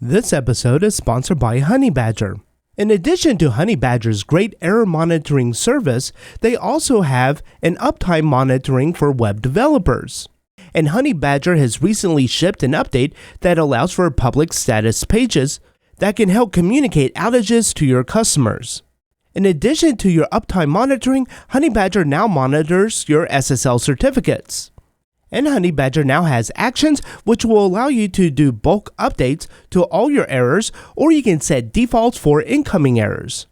This episode is sponsored by Honeybadger. In addition to Honeybadger's great error monitoring service, they also have an uptime monitoring for web developers. And Honeybadger has recently shipped an update that allows for public status pages that can help communicate outages to your customers. In addition to your uptime monitoring, Honeybadger now monitors your SSL certificates. And Honeybadger now has actions which will allow you to do bulk updates to all your errors, or you can set defaults for incoming errors.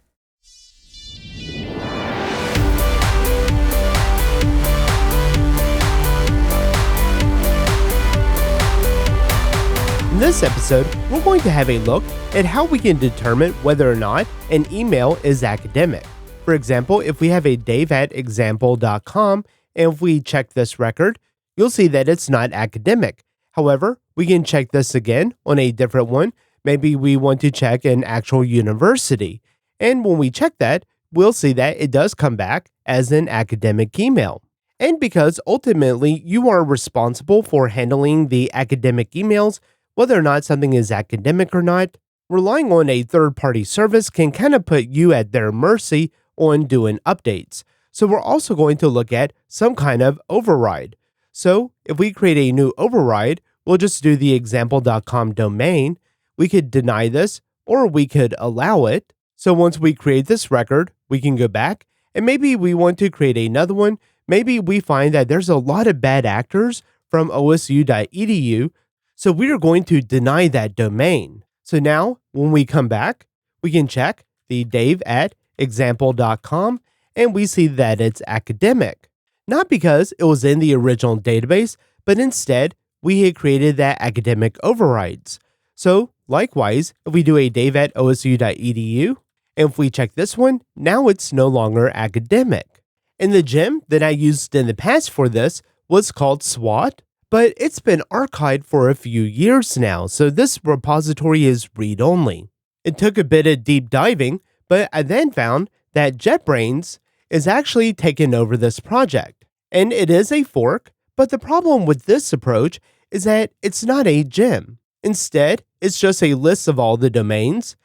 In this episode, we're going to have a look at how we can determine whether or not an email is academic. For example, if we have a dave@example.com and if we check this record, you'll see that it's not academic. However, we can check this again on a different one. Maybe we want to check an actual university. And when we check that, we'll see that it does come back as an academic email. And because ultimately you are responsible for handling the academic emails, whether or not something is academic or not, relying on a third-party service can kind of put you at their mercy on doing updates. So we're also going to look at some kind of override. So if we create a new override, we'll just do the example.com domain. We could deny this or we could allow it. So once we create this record, we can go back and maybe we want to create another one. Maybe we find that there's a lot of bad actors from osu.edu. So we are going to deny that domain. So now when we come back, we can check the dave@example.com and we see that it's academic. Not because it was in the original database, but instead we had created that academic overrides. So likewise, if we do a dave@osu.edu, and if we check this one, now it's no longer academic. And the gem that I used in the past for this was called SWOT, but it's been archived for a few years now, so this repository is read-only. It took a bit of deep diving, but I then found that JetBrains is actually taking over this project. And it is a fork, but the problem with this approach is that it's not a gem. Instead, it's just a list of all the domains.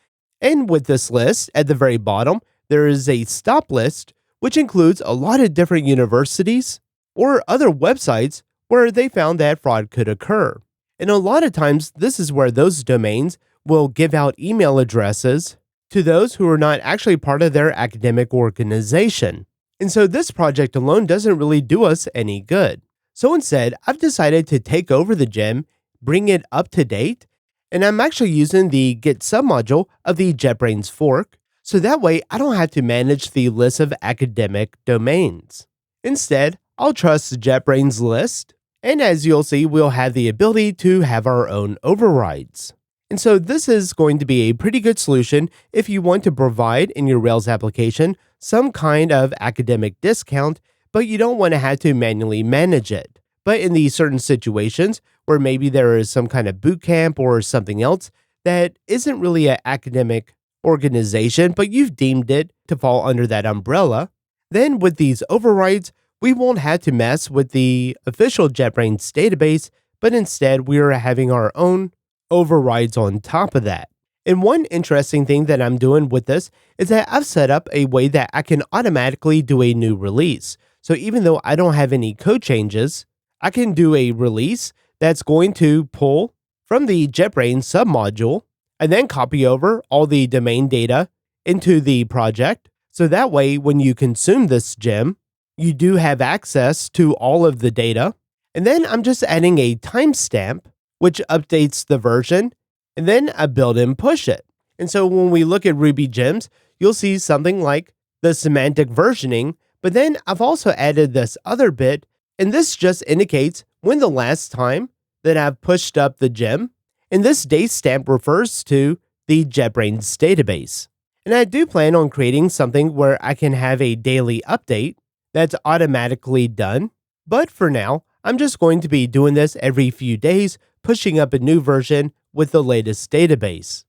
And with this list, at the very bottom, there is a stop list, which includes a lot of different universities or other websites where they found that fraud could occur. And a lot of times, this is where those domains will give out email addresses to those who are not actually part of their academic organization. And so this project alone doesn't really do us any good. So instead, I've decided to take over the gem, bring it up to date, and I'm actually using the Git submodule of the JetBrains fork, so that way I don't have to manage the list of academic domains. Instead, I'll trust the JetBrains list, and as you'll see, we'll have the ability to have our own overrides. And so this is going to be a pretty good solution if you want to provide in your Rails application some kind of academic discount, but you don't want to have to manually manage it. But in these certain situations where maybe there is some kind of boot camp or something else that isn't really an academic organization, but you've deemed it to fall under that umbrella, then with these overrides, we won't have to mess with the official JetBrains database, but instead we are having our own overrides on top of that. And one interesting thing that I'm doing with this is that I've set up a way that I can automatically do a new release. So even though I don't have any code changes, I can do a release that's going to pull from the JetBrains submodule and then copy over all the domain data into the project. So that way, when you consume this gem, you do have access to all of the data. And then I'm just adding a timestamp which updates the version, and then a built-in push it. And so when we look at Ruby gems, you'll see something like the semantic versioning, but then I've also added this other bit, and this just indicates when the last time that I've pushed up the gem, and this date stamp refers to the JetBrains database. And I do plan on creating something where I can have a daily update that's automatically done, but for now, I'm just going to be doing this every few days, pushing up a new version with the latest database.